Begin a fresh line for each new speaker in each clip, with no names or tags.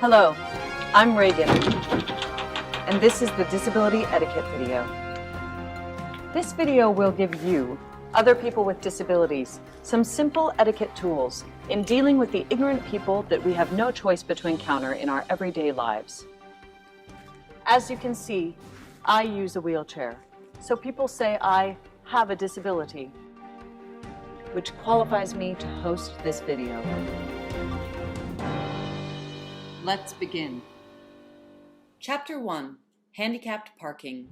Hello, I'm Reagan, and this is the Disability Etiquette video. This video will give you, other people with disabilities, some simple etiquette tools in dealing with the ignorant people that we have no choice but to encounter in our everyday lives. As you can see, I use a wheelchair, so people say I have a disability, which qualifies me to host this video. Let's begin. Chapter 1, Handicapped Parking.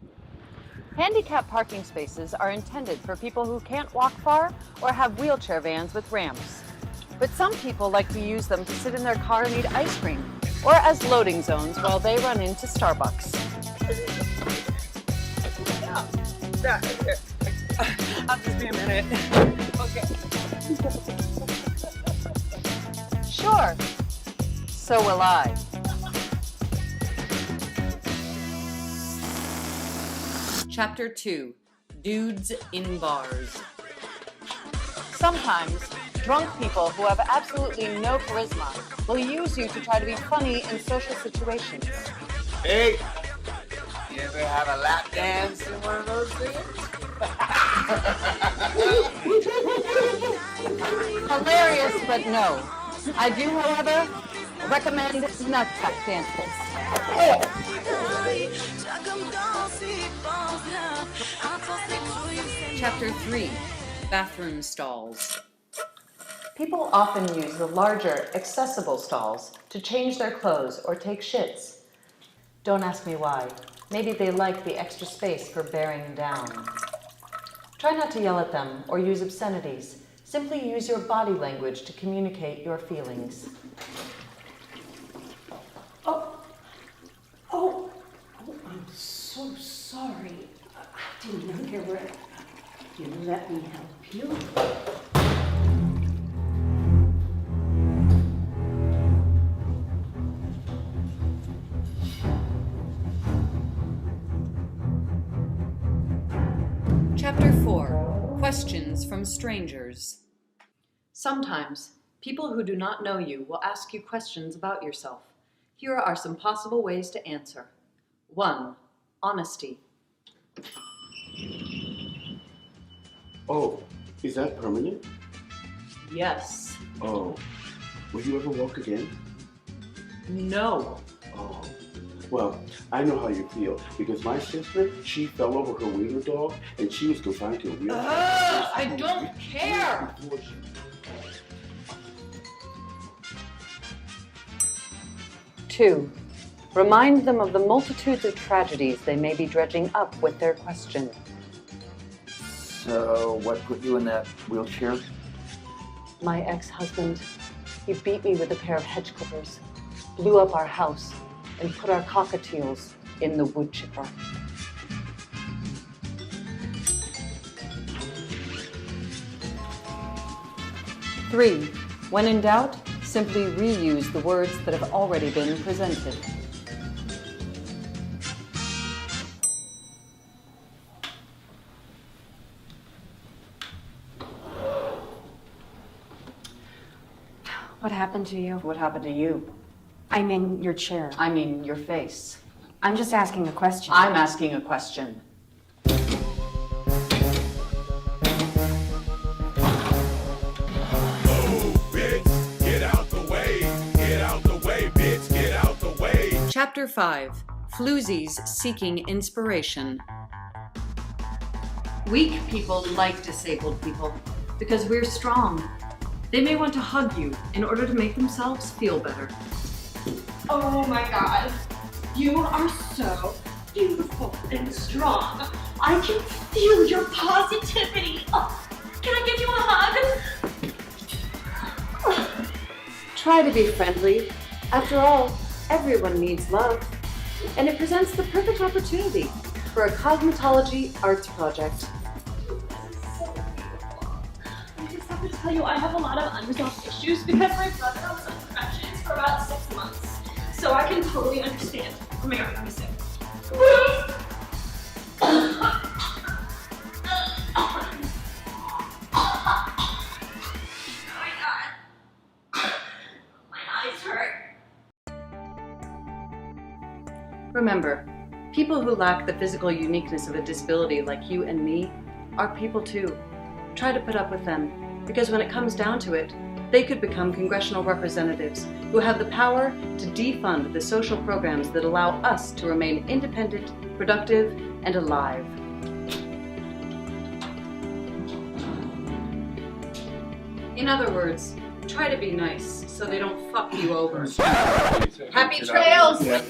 Handicapped parking spaces are intended for people who can't walk far or have wheelchair vans with ramps. But some people like to use them to sit in their car and eat ice cream, or as loading zones while they run into Starbucks.
I'll just be a minute. Okay.
Sure, so will I. Chapter 2, Dudes in Bars. Sometimes, drunk people who have absolutely no charisma will use you to try to be funny in social situations.
Hey, you ever have a lap dance in one of those things?
Hilarious, but no. I do, however, recommend nut tuck dances. Chapter 3, Bathroom Stalls. People often use the larger, accessible stalls to change their clothes or take shits. Don't ask me why. Maybe they like the extra space for bearing down. Try not to yell at them or use obscenities. Simply use your body language to communicate your feelings.
I'm so sorry. I didn't know there were. You let me help you.
Chapter 4, Questions from Strangers. Sometimes, people who do not know you will ask you questions about yourself. Here are some possible ways to answer. 1. Honesty.
Oh, is that permanent?
Yes.
Oh, will you ever walk again?
No.
Oh, well, I know how you feel because my sister, she fell over her wiener dog and she was confined to a wheelchair.
I don't care. 2. Remind them of the multitudes of tragedies they may be dredging up with their question.
So, what put you in that wheelchair?
My ex-husband, he beat me with a pair of hedge clippers, blew up our house, and put our cockatiels in the wood chipper. 3. When in doubt, simply reuse the words that have already been presented.
What happened to you?
What happened to you?
I mean, your chair.
I mean, your face.
I'm just asking a question.
I'm asking a question. Chapter 5, Floozies Seeking Inspiration. Weak people like disabled people because we're strong. They may want to hug you in order to make themselves feel better.
Oh my god, you are so beautiful and strong. I can feel your positivity. Oh, can I give you a hug?
Try to be friendly. After all, everyone needs love. And it presents the perfect opportunity for a cosmetology arts project.
So beautiful. I just have to tell you, I have a lot of unresolved issues because my brother was on crutches for about 6 months. So I can totally understand. Oh my god, let me sing.
Remember, people who lack the physical uniqueness of a disability like you and me are people too. Try to put up with them, because when it comes down to it, they could become congressional representatives who have the power to defund the social programs that allow us to remain independent, productive, and alive. In other words, try to be nice so they don't fuck you over. Happy trails!
Yeah.